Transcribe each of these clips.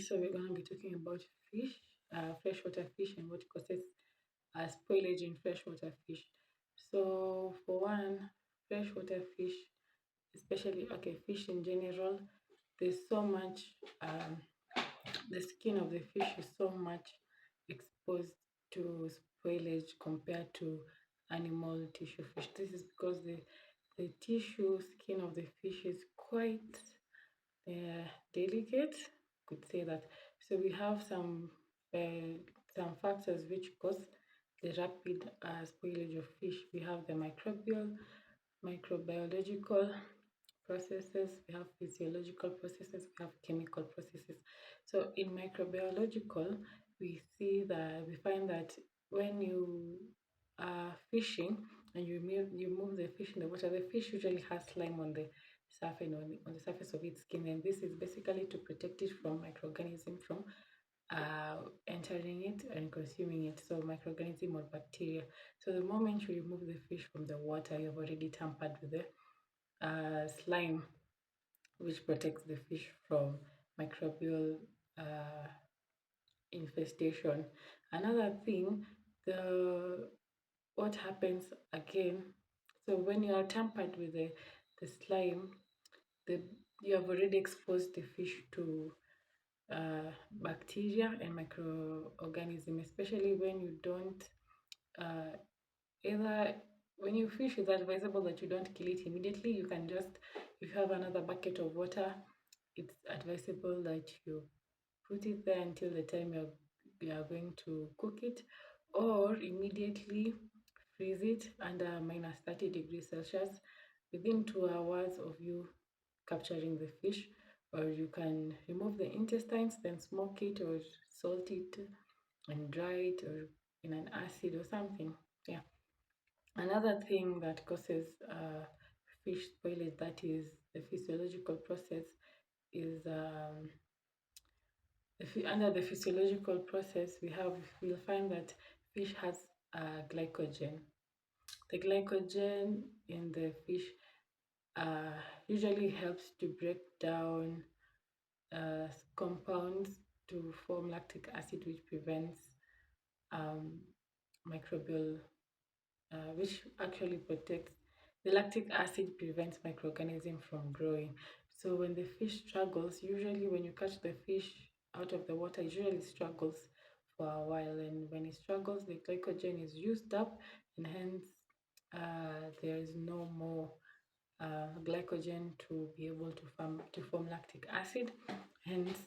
So we're going to be talking about fish, freshwater fish, and what causes spoilage in freshwater fish. So for one, freshwater fish, especially fish in general, there's so much. Um, the skin of the fish is so much exposed to spoilage compared to animal tissue fish. This is because the tissue skin of the fish is quite delicate, could say that. So we have some factors which cause the rapid spoilage of fish. We have the microbiological processes, we have physiological processes, we have chemical processes. So in microbiological, we find that when you are fishing and you move the fish in the water, the fish usually has slime on the surface on the surface of its skin, and this is basically to protect it from microorganisms from entering it and consuming it. So microorganism or bacteria. So the moment you remove the fish from the water, you've already tampered with the slime, which protects the fish from microbial uh, infestation. Another thing, the what happens again. So when you are tampered with the slime, the you have already exposed the fish to bacteria and microorganisms, especially when you don't uh, either when you fish, it's advisable that you don't kill it immediately. You can just, if you have another bucket of water, it's advisable that you put it there until the time you are going to cook it, or immediately freeze it under minus 30 degrees Celsius within 2 hours of you capturing the fish. Or you can remove the intestines, then smoke it or salt it and dry it or in an acid or something. Yeah. Another thing that causes fish spoilage, that is the physiological process, is under the physiological process we'll find that fish has glycogen. The glycogen in the fish usually helps to break down uh, compounds to form lactic acid, which prevents um, microbial which actually protects the lactic acid prevents microorganisms from growing. So when the fish struggles, usually when you catch the fish out of the water, it usually struggles for a while, and when it struggles, the glycogen is used up, and hence there is no more glycogen to be able to form lactic acid. Hence,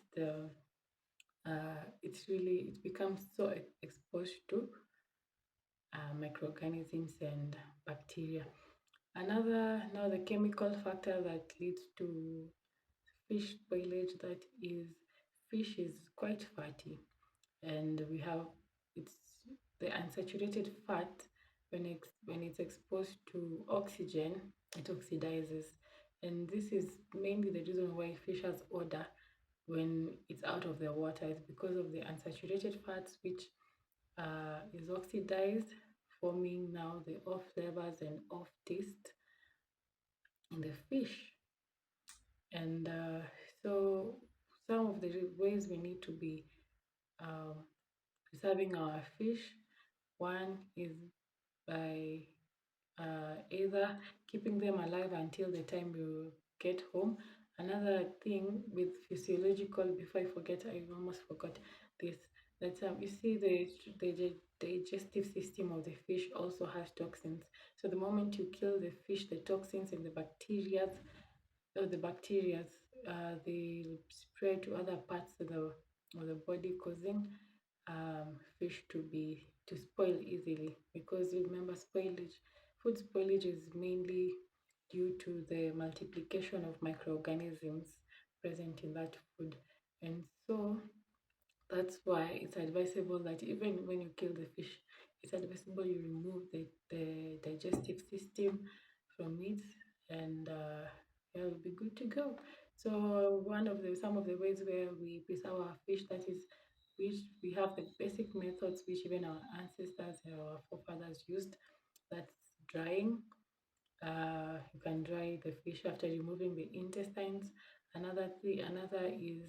it becomes so exposed to microorganisms and bacteria. Now the chemical factor that leads to fish spoilage, that is fish is quite fatty, and we have it's the unsaturated fat when it's exposed to oxygen, it oxidizes, and this is mainly the reason why fish has odor when it's out of the water. It's because of the unsaturated fats which is oxidized, forming now the off flavors and off taste in the fish. And so, some of the ways we need to be um, preserving our fish, one is by either keeping them alive until the time you get home. Another thing with physiological, before I forget, I almost forgot this, that you see the digestive system of the fish also has toxins. So the moment you kill the fish, the toxins and the bacteria, they spread to other parts of the body, causing fish to spoil easily. Because remember, food spoilage is mainly due to the multiplication of microorganisms present in that food, and so that's why it's advisable that even when you kill the fish, it's advisable you remove the digestive system from it, and yeah, it'll be good to go. So some of the ways where we preserve our fish, that is, which we have the basic methods which even our ancestors and our forefathers used. That's drying. You can dry the fish after removing the intestines. Another is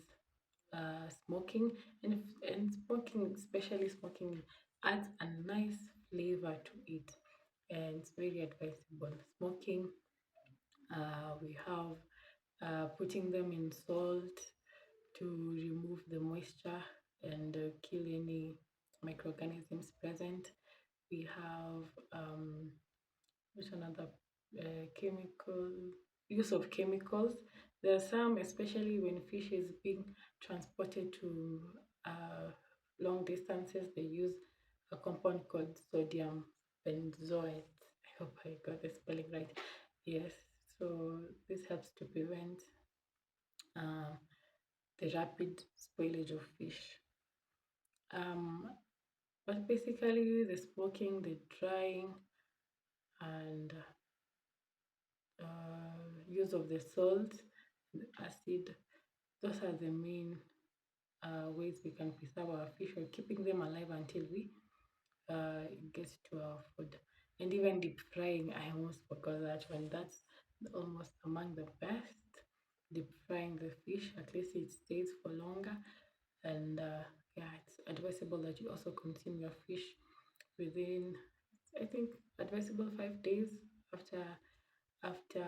smoking, and smoking, especially smoking, adds a nice flavor to it, and it's very advisable. Smoking, we have putting them in salt to remove the moisture and kill any microorganisms present. We have which another chemical use of chemicals. There are some, especially when fish is being transported to long distances, they use a compound called sodium benzoate. I hope I got the spelling right. Yes, so this helps to prevent um, the rapid spoilage of fish. Um, but basically, the smoking, the drying, and use of the salt, the acid, those are the main ways we can preserve our fish or keeping them alive until we get to our food. And even deep frying, I almost forgot that one. That's almost among the best. Deep frying the fish, at least it stays for longer. And yeah, it's advisable that you also consume your fish within, I think, advisable 5 days after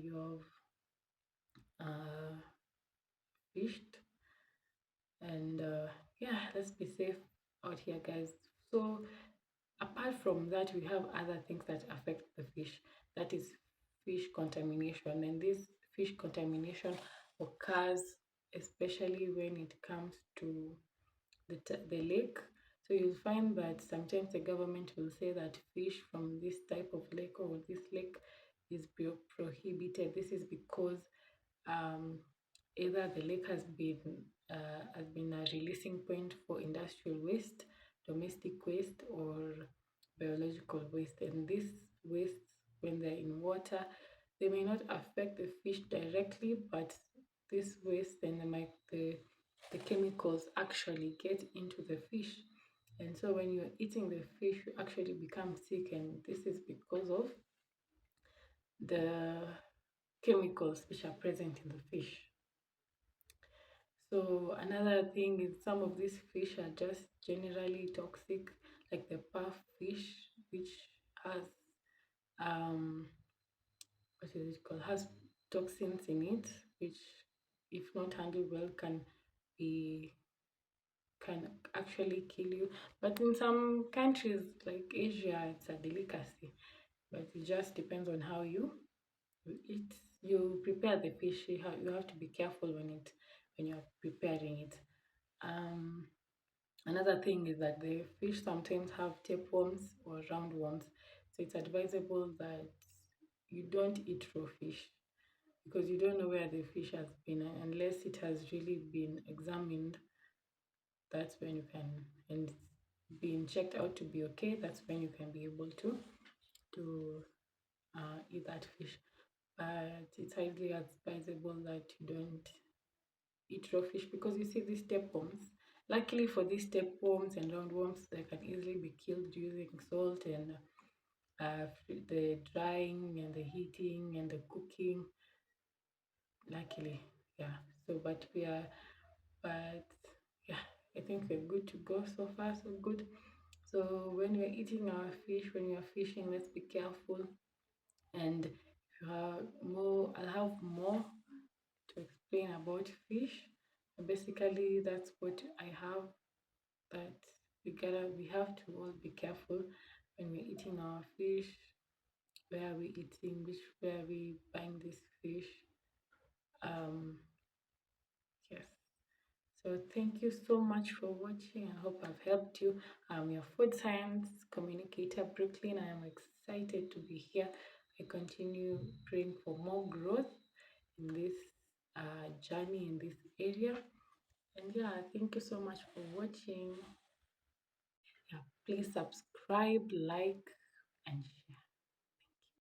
you've uh, fished. And yeah, let's be safe out here, guys. So apart from that, we have other things that affect the fish. That is fish contamination, and this fish contamination occurs especially when it comes to the lake. So you'll find that sometimes the government will say that fish from this type of lake or this lake is prohibited. This is because um, either the lake has been a releasing point for industrial waste, domestic waste, or biological waste. And these wastes, when they're in water, they may not affect the fish directly, but this waste and the chemicals actually get into the fish. And so when you're eating the fish, you actually become sick, and this is because of the chemicals which are present in the fish. So another thing is some of these fish are just generally toxic, like the puff fish, which has um what is it called? Has toxins in it, which if not handled well be can actually kill you. But in some countries like Asia, it's a delicacy. But it just depends on how you eat. You prepare the fish. You have to be careful when you're preparing it. Um, Another thing is that the fish sometimes have tapeworms or roundworms, so it's advisable that you don't eat raw fish because you don't know where the fish has been unless it has really been examined. That's when you can, and it's being checked out to be okay. That's when you can be able to eat that fish. But it's highly advisable that you don't eat raw fish because you see these tapeworms. Luckily for these tapeworms and roundworms, they can easily be killed using salt and the drying and the heating and the cooking. Luckily, yeah. So, but yeah, I think we're good to go so far, so good. So when we're eating our fish, when you're fishing, let's be careful. And if you have more, I'll have more to explain about fish. Basically, that's what I have. That we have to all be careful when we're eating our fish. Where are we eating? Where are we buying this fish? Um, yes. So thank you so much for watching. I hope I've helped you. I'm your food science communicator, Brooklyn. I am excited to be here. I continue praying for more growth in this journey in this area. And yeah, thank you so much for watching. Yeah, please subscribe, like, and share.